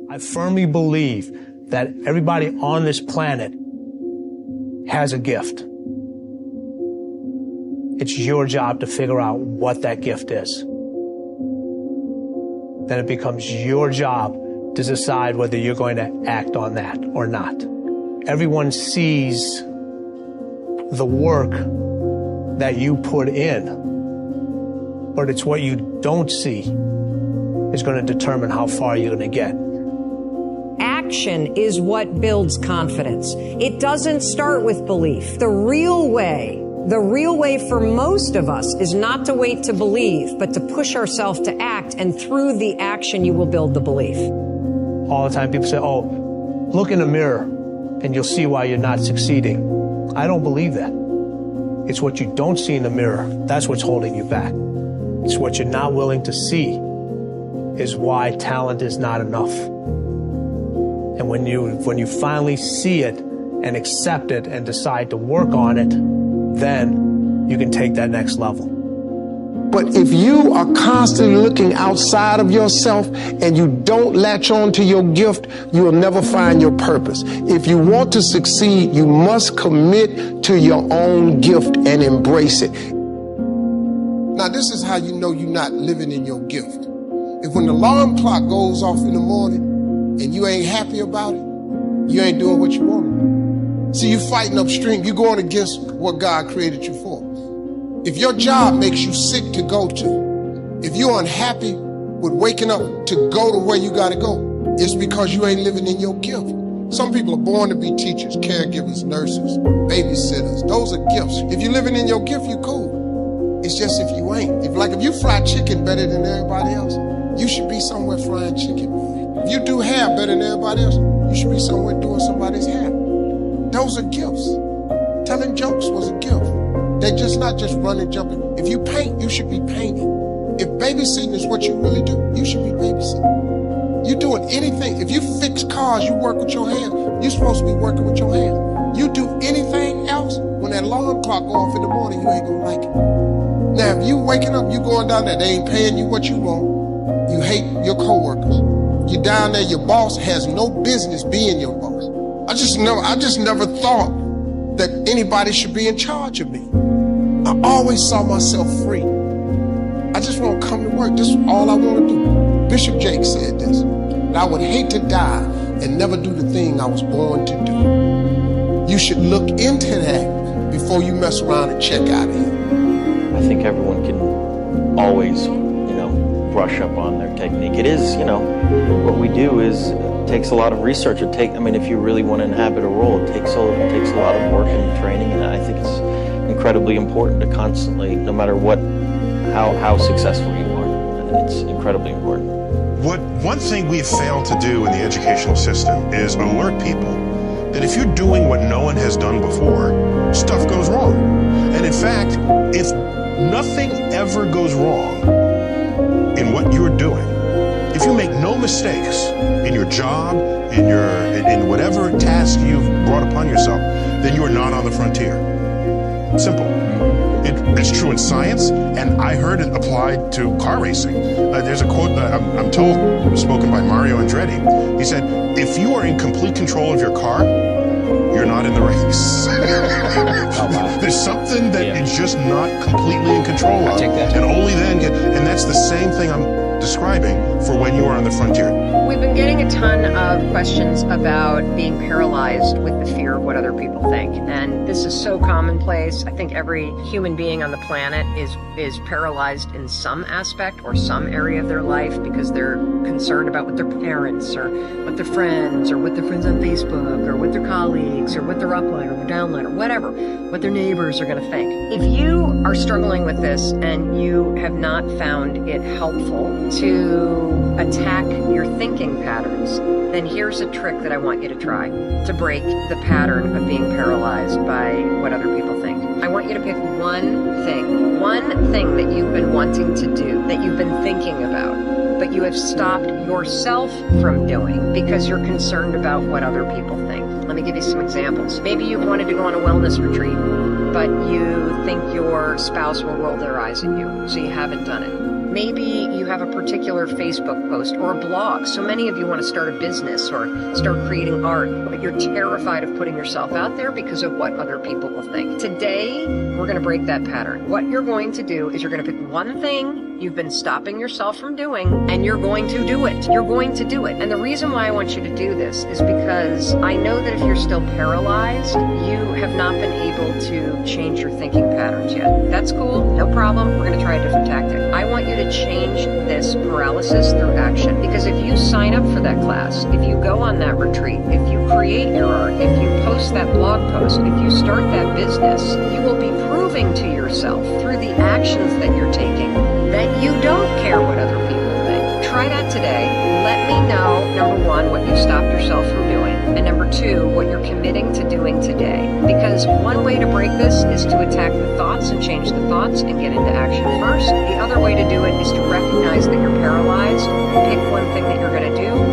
I firmly believe that everybody on this planet has a gift. It's your job to figure out what that gift is. Then it becomes your job to decide whether you're going to act on that or not. Everyone sees the work that you put in, but it's what you don't see is going to determine how far you're going to get. Action is what builds confidence. It doesn't start with belief. The real way for most of us is not to wait to believe, but to push ourselves to act, and through the action you will build the belief. All the time people say, oh, look in the mirror and you'll see why you're not succeeding. I don't believe that. It's what you don't see in the mirror. That's what's holding you back. It's what you're not willing to see is why talent is not enough. And when you finally see it and accept it and decide to work on it, then you can take that next level. But if you are constantly looking outside of yourself and you don't latch on to your gift, you will never find your purpose. If you want to succeed, you must commit to your own gift and embrace it. Now, this is how you know you're not living in your gift. If when the alarm clock goes off in the morning and you ain't happy about it, you ain't doing what you want to do. See, you're fighting upstream. You're going against what God created you for. If your job makes you sick to go to, if you're unhappy with waking up to go to where you got to go, it's because you ain't living in your gift. Some people are born to be teachers, caregivers, nurses, babysitters. Those are gifts. If you're living in your gift, you're cool. It's just if you ain't. If you fry chicken better than everybody else, you should be somewhere frying chicken. If you do hair better than everybody else, you should be somewhere doing somebody's hair. Those are gifts. Telling jokes was a gift. They're just not just running, jumping. If you paint, you should be painting. If babysitting is what you really do, you should be babysitting. You're doing anything. If you fix cars, you work with your hands. You're supposed to be working with your hands. You do anything else, when that alarm clock go off in the morning, you ain't gonna like it. Now, if you waking up, you going down there, they ain't paying you what you want. You hate your coworkers. You're down there, your boss has no business being your boss. I just never thought that anybody should be in charge of me. I always saw myself free. I just want to come to work. This is all I want to do. Bishop Jake said this. And I would hate to die and never do the thing I was born to do. You should look into that before you mess around and check out of here. I think everyone can always, brush up on their technique. It is, what we do is takes a lot of research. If you really want to inhabit a role, it takes a lot of work and training, and I think it's incredibly important to constantly, no matter how successful you are, it's incredibly important. One thing we've failed to do in the educational system is alert people that if you're doing what no one has done before, stuff goes wrong. And in fact, if nothing ever goes wrong in what you're doing, if you make no mistakes in your job, in whatever task you've brought upon yourself, then you are not on the frontier. Simple. It's true in science, and I heard it applied to car racing. There's a quote, I'm told, spoken by Mario Andretti. He said, if you are in complete control of your car, you're not in the race. There's something that is just not completely in control of. And only then and that's the same thing I'm describing for when you are on the frontier. We've been getting a ton of questions about being paralyzed with the fear of what other people think. And this is so commonplace. I think every human being on the planet is paralyzed in some aspect or some area of their life because they're concerned about what their parents or what their friends or what their friends on Facebook or what their colleagues or what their upline or their downline or whatever, what their neighbors are going to think. If you are struggling with this and you have not found it helpful to attack your thinking patterns, then here's a trick that I want you to try to break the pattern of being paralyzed by what other people think. I want you to pick one thing that you've been wanting to do, that you've been thinking about, but you have stopped yourself from doing because you're concerned about what other people think. Let me give you some examples. Maybe you've wanted to go on a wellness retreat, but you think your spouse will roll their eyes at you, so you haven't done it. Maybe you have a particular Facebook post or a blog. So many of you want to start a business or start creating art, but you're terrified of putting yourself out there because of what other people will think. Today, we're going to break that pattern. What you're going to do is you're going to pick one thing you've been stopping yourself from doing, and you're going to do it. You're going to do it. And the reason why I want you to do this is because I know that if you're still paralyzed, you have not been able to change your thinking patterns yet. That's cool. No problem. We're going to try a different tactic. I want you to change this paralysis through action. Because if you sign up for that class, if you go on that retreat, if you create your art, if you post that blog post, if you start that business, you will be proving to yourself through the actions that you're taking that you don't care what other people think. Try that today. Let me know, number one, what you stopped yourself from doing, and number two, what you're committing to doing today. Because one way to break this is to attack the thoughts and change the thoughts and get into action first. The other way to do it is to recognize that you're paralyzed, pick one thing that you're going to do,